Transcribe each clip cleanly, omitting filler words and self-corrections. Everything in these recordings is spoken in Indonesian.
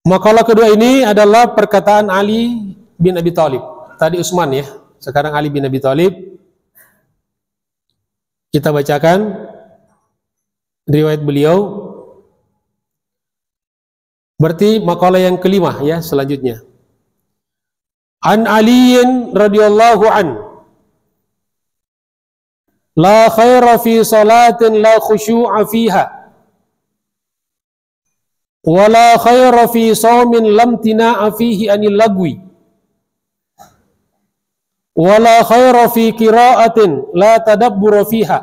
Makalah kedua ini adalah perkataan Ali bin Abi Thalib. Tadi Utsman ya, sekarang Ali bin Abi Thalib. Kita bacakan riwayat beliau. Berarti makalah yang kelima ya, selanjutnya. An Aliyin radhiyallahu an. La khaira fi salatin la khusyu'a fiha. Wa la khaira fi shaumin lam tina'a fihi anil lagwi. Wa la khaira fi qira'atin la tadabbura fiha.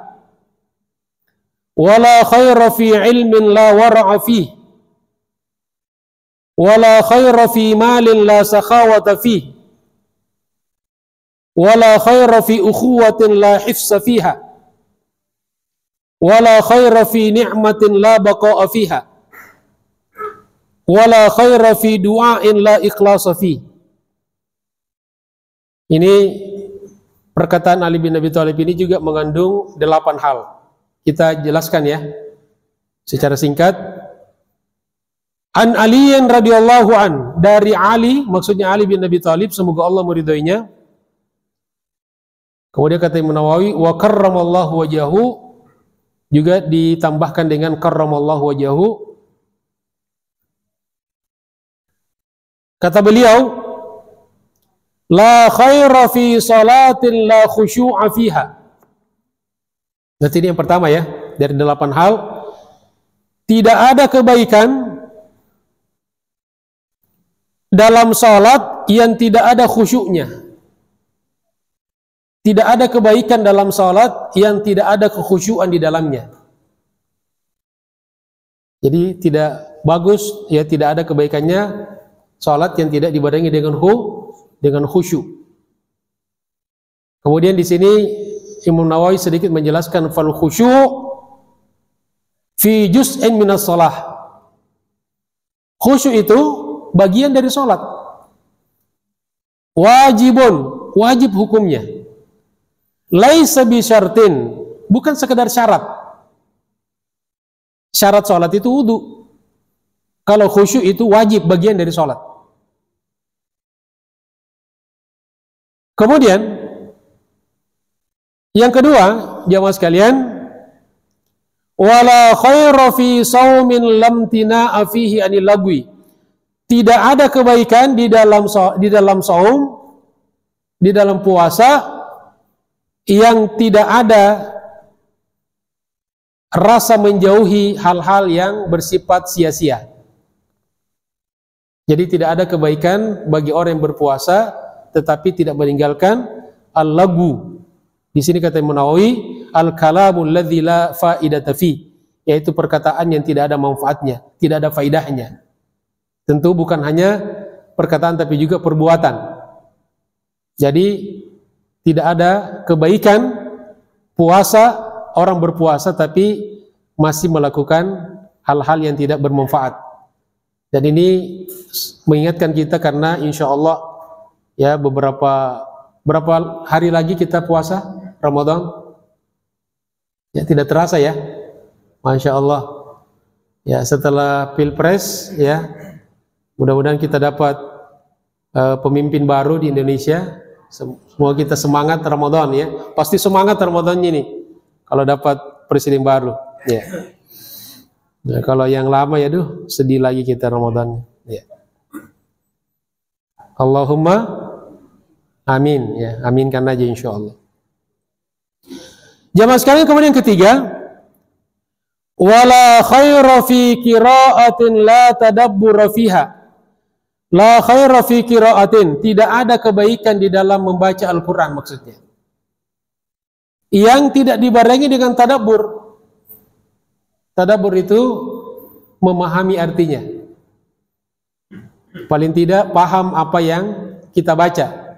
Wa la khaira fi ilmin la wara'a fihi. Wa la khaira fi malin la sakhawata fihi. Wa la khaira fi ukhuwatin la hifsa fiha. Wa la khaira fi ni'matin la baqa'a fiha. Wala khaira fi du'ain la ikhlasa fi. Ini perkataan Ali bin Abi Thalib ini juga mengandung 8 hal. Kita jelaskan ya secara singkat. An Aliyin radhiyallahu an, dari Ali, maksudnya Ali bin Abi Thalib, semoga Allah meridhoinya. Kemudian kata Imam Nawawi, wa karramallahu wajahu, juga ditambahkan dengan karramallahu wajahu. Kata beliau, la khaira fi salatin la khusyu'a fiha. Berarti ini yang pertama ya, dari 8 hal. Tidak ada kebaikan dalam salat yang tidak ada khusyuknya. Tidak ada kebaikan dalam salat yang tidak ada kekhusyuan di dalamnya. Jadi tidak bagus ya, tidak ada kebaikannya salat yang tidak dibarengi dengan khusyuk. Kemudian di sini Imam Nawawi sedikit menjelaskan fal khusyuk fi juz'in minas shalah. Khusyuk itu bagian dari salat. Wajibun, wajib hukumnya. Laisa bi syartin, bukan sekedar syarat. Syarat salat itu wudu. Kalau khusyuk itu wajib, bagian dari sholat. Kemudian yang kedua, jamaah sekalian, wala khaira fi shaumin lam tina'a fihi anil lagwi. Tidak ada kebaikan di dalam saum, di dalam puasa yang tidak ada rasa menjauhi hal-hal yang bersifat sia-sia. Jadi tidak ada kebaikan bagi orang yang berpuasa tetapi tidak meninggalkan al-lagu. Di sini kata Imam Nawawi, al-kalamul ladzi la faidata fi, yaitu perkataan yang tidak ada manfaatnya, tidak ada faidahnya. Tentu bukan hanya perkataan tapi juga perbuatan. Jadi tidak ada kebaikan puasa, orang berpuasa tapi masih melakukan hal-hal yang tidak bermanfaat. Dan ini mengingatkan kita karena insya Allah ya berapa hari lagi kita puasa Ramadan ya, tidak terasa ya, Masya Allah ya, setelah Pilpres ya, mudah-mudadan kita dapat pemimpin baru di Indonesia. Semoga kita semangat Ramadan ya, pasti semangat Ramadan ini kalau dapat presiden baru ya. Nah, kalau yang lama ya sedih lagi kita Ramadan ya. Allahumma amin ya, aminkan aja insyaallah. Jamaah sekalian, kemudian yang ketiga, wala khaira fi qira'atin la tadabbura fiha. La khaira fi qira'atin, tidak ada kebaikan di dalam membaca Al-Qur'an maksudnya, yang tidak dibarengi dengan tadabbur. Tadabbur itu memahami artinya. Paling tidak paham apa yang kita baca.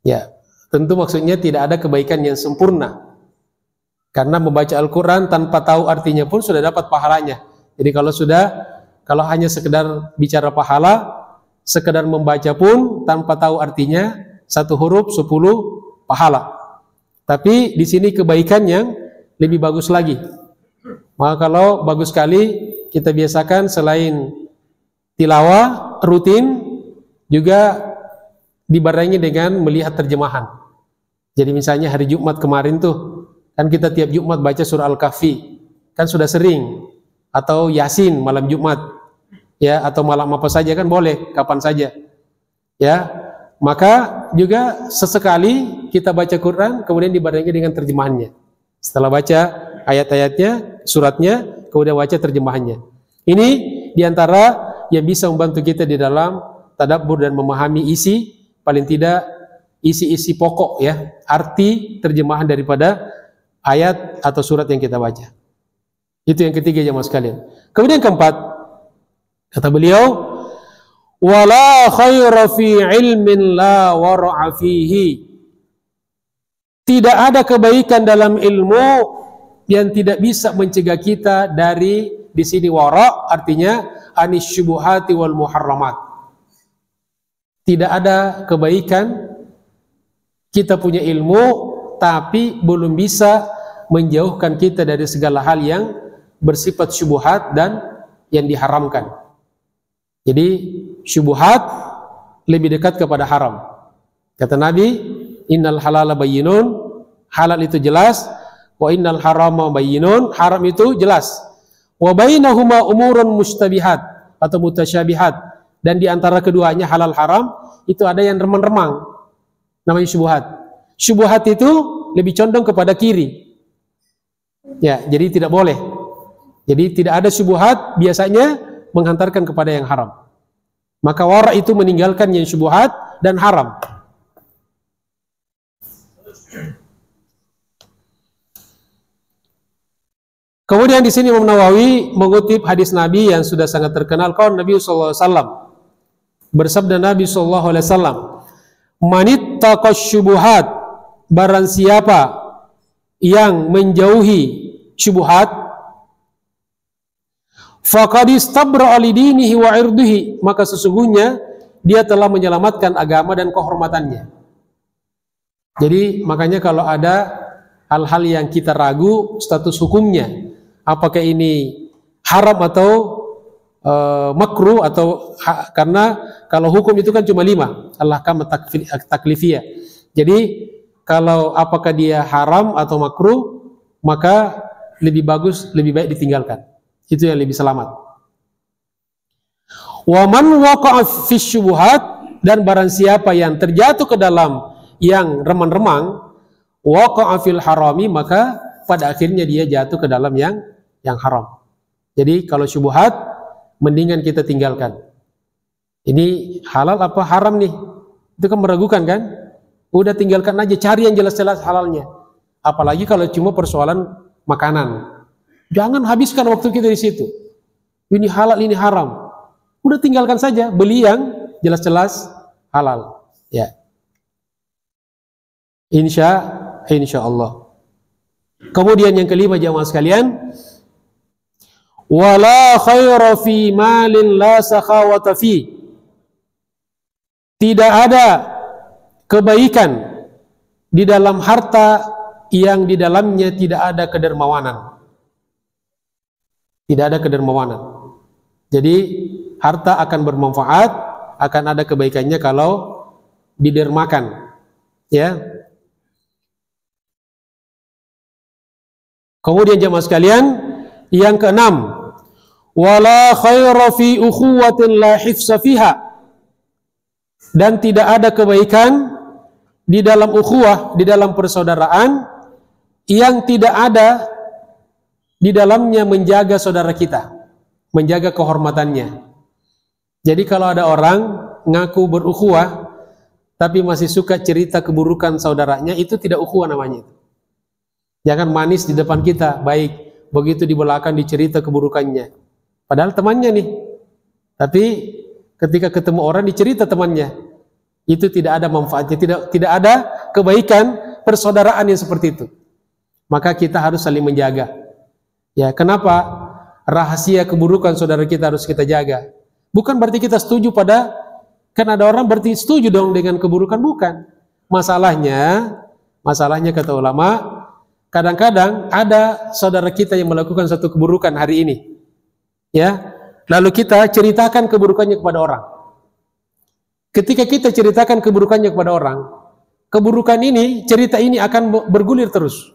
Ya, tentu maksudnya tidak ada kebaikan yang sempurna. Karena membaca Al-Qur'an tanpa tahu artinya pun sudah dapat pahalanya. Jadi kalau hanya sekedar bicara pahala, sekedar membaca pun tanpa tahu artinya, 1 huruf 10 pahala. Tapi di sini kebaikan yang lebih bagus lagi. Maka kalau bagus sekali kita biasakan selain tilawah rutin juga dibarengi dengan melihat terjemahan. Jadi misalnya hari Jumat kemarin tuh, kan kita tiap Jumat baca surah Al-Kahfi, kan sudah sering, atau Yasin malam Jumat, ya, atau malam apa saja kan boleh, kapan saja, ya. Maka juga sesekali kita baca Quran, kemudian dibarengi dengan terjemahannya. Setelah baca ayat-ayatnya, suratnya, kemudian baca terjemahannya. Ini diantara yang bisa membantu kita di dalam tadabbur dan memahami isi, paling tidak isi-isi pokok, ya, arti terjemahan daripada ayat atau surat yang kita baca. Itu yang ketiga jemaah sekalian. Kemudian keempat, kata beliau, wala khaira fi ilmin la wara'a fihi. Tidak ada kebaikan dalam ilmu yang tidak bisa mencegah kita dari, di sini wara artinya anis syubuhati wal muharramat. Tidak ada kebaikan kita punya ilmu tapi belum bisa menjauhkan kita dari segala hal yang bersifat syubhat dan yang diharamkan. Jadi syubhat lebih dekat kepada haram. Kata Nabi, innal halala bayyinun, halal itu jelas, wa innal harama bayyinun, haram itu jelas. Wa bainahuma umurun mustabihat atau mutasyabihat, dan di antara keduanya halal haram itu ada yang remang-remang, namanya syubhat. Syubhat itu lebih condong kepada kiri. Ya, jadi tidak boleh. Jadi tidak ada syubhat biasanya menghantarkan kepada yang haram. Maka wara itu meninggalkan yang syubhat dan haram. Kemudian di sini Imam Nawawi mengutip hadis Nabi yang sudah sangat terkenal, qaul Nabi sallallahu alaihi wasallam. Bersabda Nabi sallallahu alaihi wasallam, "Manittaqas syubhat," barang siapa yang menjauhi syubhat, faqad istabra'a lidinihi wa irdihi, maka sesungguhnya dia telah menyelamatkan agama dan kehormatannya. Jadi makanya kalau ada hal-hal yang kita ragu status hukumnya, apakah ini haram atau makruh atau karena kalau hukum itu kan cuma 5 al-ahkam taklifiyah. Jadi kalau apakah dia haram atau makruh, maka lebih bagus, lebih baik ditinggalkan. Itu yang lebih selamat. Wa man waqa'a fi syubhat, dan barang siapa yang terjatuh ke dalam yang remang-remang, waqa'a fil harami, maka pada akhirnya dia jatuh ke dalam yang haram. Jadi kalau syubhat mendingan kita tinggalkan. Ini halal apa haram nih? Itu kan meragukan kan? Udah tinggalkan aja, cari yang jelas-jelas halalnya. Apalagi kalau cuma persoalan makanan. Jangan habiskan waktu kita di situ. Ini halal, ini haram. Udah tinggalkan saja, beli yang jelas-jelas halal. Ya. Insya Allah. Kemudian yang kelima jamaah sekalian, wala khaira fi malin la sakhawata fi. Tidak ada kebaikan di dalam harta yang di dalamnya tidak ada kedermawanan. Tidak ada kedermawanan. Jadi harta akan bermanfaat, akan ada kebaikannya kalau didermakan. Ya. Kemudian jemaah sekalian, yang keenam, wala khaira fi ukhuwatin la hifsa fiha. Dan tidak ada kebaikan di dalam ukhuwah, di dalam persaudaraan yang tidak ada di dalamnya menjaga saudara kita, menjaga kehormatannya. Jadi kalau ada orang ngaku berukhuwah tapi masih suka cerita keburukan saudaranya, itu tidak ukhuwah namanya. Jangan manis di depan kita, baik, begitu di belakang dicerita keburukannya. Padahal temannya nih. Tapi ketika ketemu orang dicerita temannya, itu tidak ada manfaatnya, tidak ada kebaikan persaudaraan yang seperti itu. Maka kita harus saling menjaga. Ya, kenapa rahasia keburukan saudara kita harus kita jaga? Bukan berarti kita setuju pada, kan ada orang berarti setuju dong dengan keburukan, bukan. Masalahnya kata ulama, kadang-kadang ada saudara kita yang melakukan satu keburukan hari ini. Ya, lalu kita ceritakan keburukannya kepada orang. Ketika kita ceritakan keburukannya kepada orang, keburukan ini, cerita ini akan bergulir terus.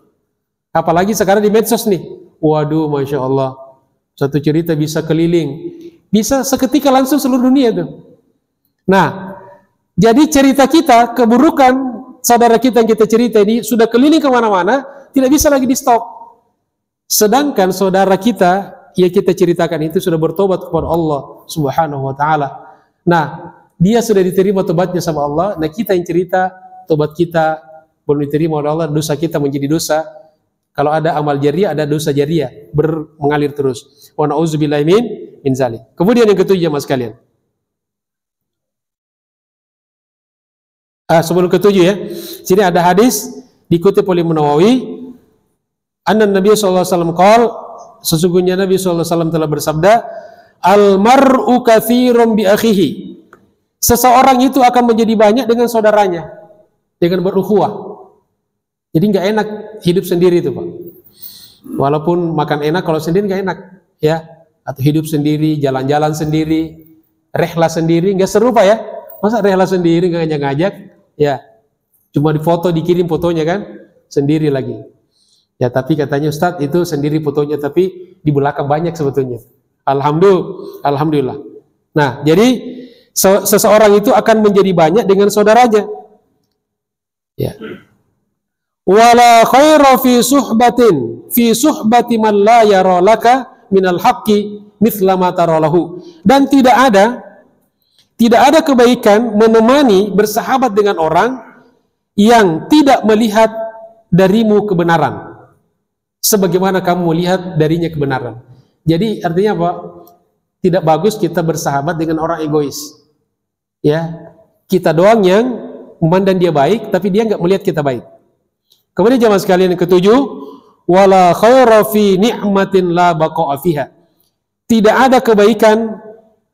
Apalagi sekarang di medsos nih. Waduh, Masya Allah. Satu cerita bisa keliling. Bisa seketika langsung seluruh dunia tuh. Nah, jadi cerita kita, keburukan saudara kita yang kita cerita ini sudah keliling kemana-mana, tidak bisa lagi di stop. Sedangkan saudara kita yang kita ceritakan itu sudah bertobat kepada Allah Subhanahu wa Ta'ala. Nah, dia sudah diterima tobatnya sama Allah. Nah, kita yang cerita, tobat kita belum diterima oleh Allah, dosa kita menjadi dosa. Kalau ada amal jariah, ada dosa jariah mengalir terus. Wa na'udzubillahi min zalik. Kemudian yang ketujuh, mas kalian. Sebelum ketujuh ya, sini ada hadis dikutip oleh Nawawi. Anna Nabi sallallahu alaihi wasallam qol, sesungguhnya Nabi sallallahu alaihi wasallam telah bersabda, al mar'u katsirun bi akhihi. Seseorang itu akan menjadi banyak dengan saudaranya, dengan berukhuwah. Jadi nggak enak hidup sendiri itu, Pak. Walaupun makan enak, kalau sendiri nggak enak, ya. Atau hidup sendiri, jalan-jalan sendiri, rehla sendiri, nggak seru, Pak ya. Masa rehla sendiri nggak ngajak-ngajak, ya. Cuma difoto, dikirim fotonya kan, sendiri lagi. Ya, tapi katanya Ustadz itu sendiri fotonya, tapi di belakang banyak sebetulnya. Alhamdulillah. Nah, jadi seseorang itu akan menjadi banyak dengan saudaranya. Ya. Wala khaira fi suhbati man la yara laka minal haqqi mithla ma tara lahu. Dan tidak ada kebaikan menemani bersahabat dengan orang yang tidak melihat darimu kebenaran sebagaimana kamu melihat darinya kebenaran. Jadi artinya apa? Tidak bagus kita bersahabat dengan orang egois. Ya, kita doang yang memandang dia baik, tapi dia nggak melihat kita baik. Kemudian jemaah sekalian yang ketujuh, wala khaira fi ni'matin la baqa'a fiha. Tidak ada kebaikan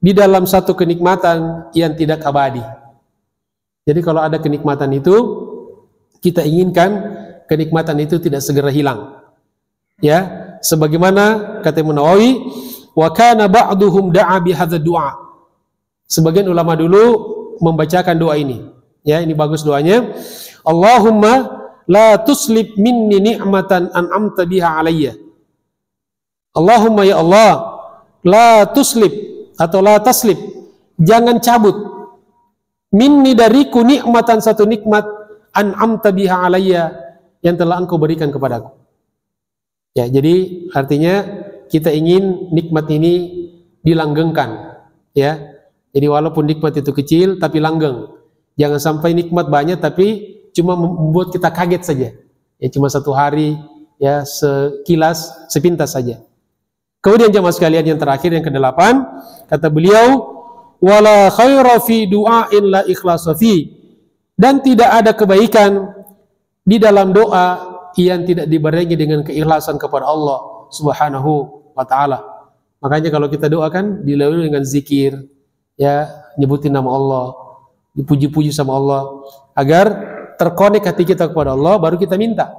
di dalam satu kenikmatan yang tidak abadi. Jadi kalau ada kenikmatan itu, kita inginkan kenikmatan itu tidak segera hilang. Ya, sebagaimana kata Imam Nawawi, wa kana ba'duhum da'a bi hadzal du'a. Sebagian ulama dulu membacakan doa ini. Ya, ini bagus doanya. Allahumma la tuslib minni ni'matan an'amta biha alayya. Allahumma ya Allah, la tuslib atau la taslib, jangan cabut minni dariku nikmatan, satu nikmat, an'amta biha alayya, yang telah engkau berikan kepadaku. Ya, jadi artinya kita ingin nikmat ini dilanggengkan, ya. Jadi walaupun nikmat itu kecil tapi langgeng. Jangan sampai nikmat banyak tapi cuma membuat kita kaget saja. Ya, cuma satu hari, ya, sekilas, sepintas saja. Kemudian jemaah sekalian yang terakhir, yang ke-8, kata beliau, wala khaira fi du'ain la ikhlasa fi. Dan tidak ada kebaikan di dalam doa yang tidak dibarengi dengan keikhlasan kepada Allah Subhanahu wa ta'ala. Makanya kalau kita doakan dilalui dengan zikir, ya, nyebutin nama Allah, dipuji-puji sama Allah, agar terkonek hati kita kepada Allah, baru kita minta.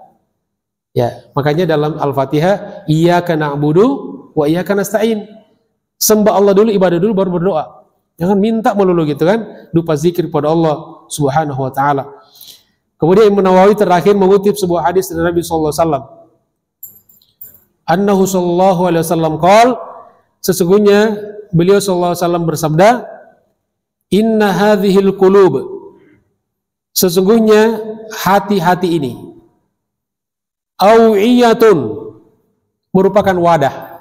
Ya, makanya dalam Al-Fatihah, iyyaka na'budu wa iyyaka nasta'in. Sembah Allah dulu, ibadah dulu, baru berdoa. Jangan minta melulu gitu kan, lupa zikir kepada Allah Subhanahu wa ta'ala. Kemudian Imam Nawawi terakhir mengutip sebuah hadis dari Nabi sallallahu alaihi wasallam. Annahu sallallahu alaihi wasallam qala, sesungguhnya beliau sallallahu alaihi wasallam bersabda, inna hadhil qulub, sesungguhnya hati-hati ini, au'iyatun, merupakan wadah,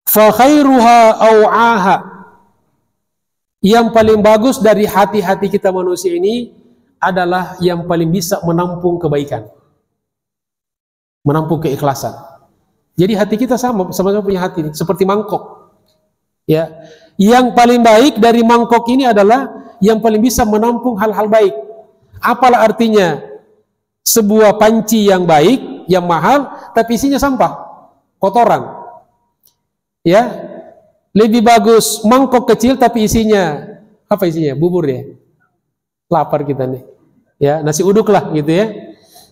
fa khairuha au'aha, yang paling bagus dari hati-hati kita manusia ini adalah yang paling bisa menampung kebaikan, menampung keikhlasan. Jadi hati kita sama-sama punya hati ini, seperti mangkok. Ya, yang paling baik dari mangkok ini adalah yang paling bisa menampung hal-hal baik. Apalah artinya sebuah panci yang baik, yang mahal, tapi isinya sampah, kotoran. Ya, lebih bagus mangkok kecil tapi isinya apa isinya? Bubur ya. Lapar kita nih. Ya, nasi uduk lah gitu ya.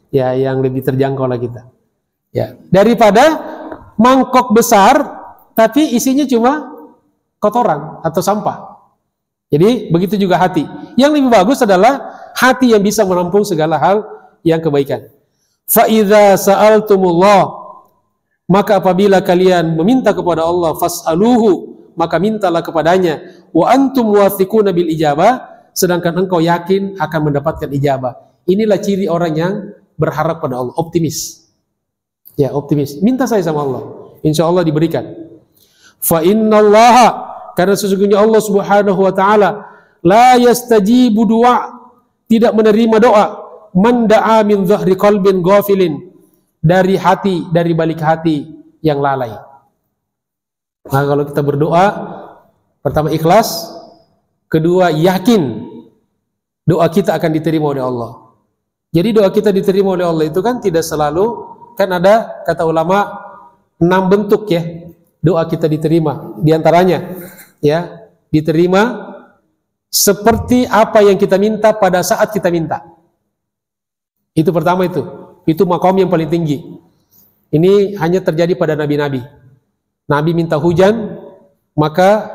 Ya, yang lebih terjangkau lah kita. Ya, daripada mangkok besar tapi isinya cuma kotoran atau sampah. Jadi begitu juga hati. Yang lebih bagus adalah hati yang bisa menampung segala hal yang kebaikan. Fa idza sa'altumullah, maka apabila kalian meminta kepada Allah, fas'aluhu, maka mintalah kepadanya. Wa antum wathiquna bil ijabah, sedangkan engkau yakin akan mendapatkan ijabah. Inilah ciri orang yang berharap pada Allah, optimis. Ya, optimis. Minta saya sama Allah, insya Allah diberikan. Fa innallaha, karena sesungguhnya Allah Subhanahu wa taala la yastajibu du'a, tidak menerima doa, man da'a min dhahri qalbin ghafilin, dari hati, dari balik hati yang lalai. Nah, kalau kita berdoa, pertama ikhlas, kedua yakin doa kita akan diterima oleh Allah. Jadi doa kita diterima oleh Allah itu kan tidak selalu, kan ada kata ulama 6 bentuk ya doa kita diterima. Di antaranya ya, diterima seperti apa yang kita minta pada saat kita minta. Itu pertama itu maqam yang paling tinggi. Ini hanya terjadi pada nabi-nabi. Nabi minta hujan, maka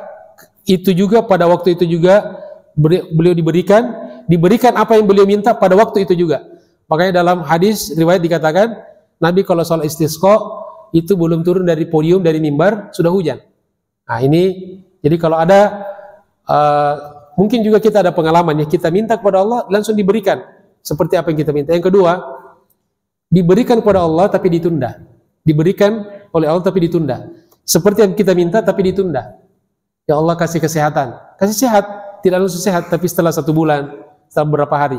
itu juga pada waktu itu juga beliau diberikan apa yang beliau minta pada waktu itu juga. Makanya dalam hadis riwayat dikatakan Nabi kalau sholat istisqa itu belum turun dari podium, dari mimbar sudah hujan. Nah ini, jadi kalau ada mungkin juga kita ada pengalaman ya, kita minta kepada Allah langsung diberikan seperti apa yang kita minta. Yang kedua, diberikan kepada Allah tapi ditunda. Diberikan oleh Allah tapi ditunda. Seperti yang kita minta tapi ditunda. Ya Allah kasih kesehatan, kasih sehat, tidak langsung sehat tapi setelah 1 bulan, setelah beberapa hari.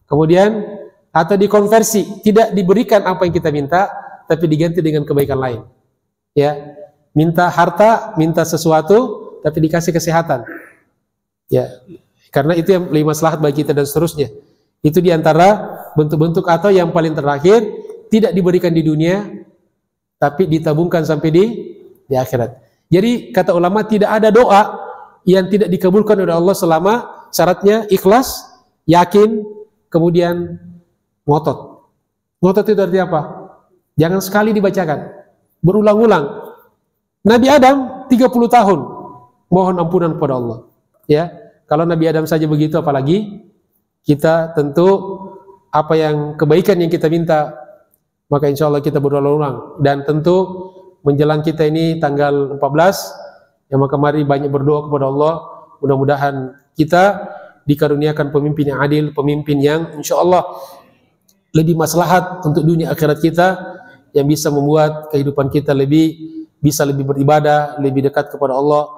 Kemudian atau dikonversi, tidak diberikan apa yang kita minta tapi diganti dengan kebaikan lain. Ya, minta harta, minta sesuatu tapi dikasih kesehatan. Ya, karena itu yang lebih maslahat bagi kita dan seterusnya. Itu diantara bentuk-bentuk. Atau yang paling terakhir, tidak diberikan di dunia tapi ditabungkan sampai di akhirat. Jadi kata ulama, tidak ada doa yang tidak dikabulkan oleh Allah selama syaratnya ikhlas, yakin, kemudian ngotot. Ngotot itu artinya apa? Jangan sekali dibacakan, berulang-ulang. Nabi Adam 30 tahun mohon ampunan kepada Allah. Ya, kalau Nabi Adam saja begitu, apalagi kita. Tentu apa yang kebaikan yang kita minta, maka insya Allah kita berulang-ulang. Dan tentu menjelang kita ini tanggal 14, ya maka mari banyak berdoa kepada Allah. Mudah-mudahan kita dikaruniakan pemimpin yang adil, pemimpin yang insya Allah lebih maslahat untuk dunia akhirat kita, yang bisa membuat kehidupan kita bisa lebih beribadah, lebih dekat kepada Allah,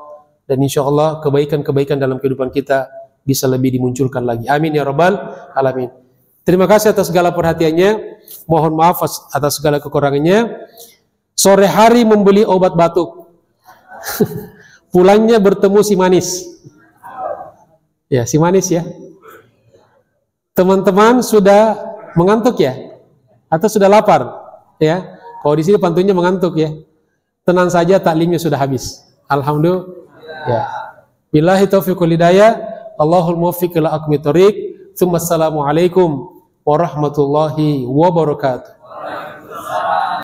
dan insya Allah kebaikan-kebaikan dalam kehidupan kita bisa lebih dimunculkan lagi. Amin ya rabbal alamin. Terima kasih atas segala perhatiannya. Mohon maaf atas segala kekurangannya. Sore hari membeli obat batuk, pulangnya bertemu si manis. Ya, si manis ya. Teman-teman sudah mengantuk ya? Atau sudah lapar? Ya. Kalau di sini pantunnya mengantuk ya. Tenang saja, taklimnya sudah habis. Alhamdulillah. Ya. Billahi taufiq wal hidayah. Allahul muwaffiq ila aqwamit thoriq. Assalamualaikum warahmatullahi wabarakatuh.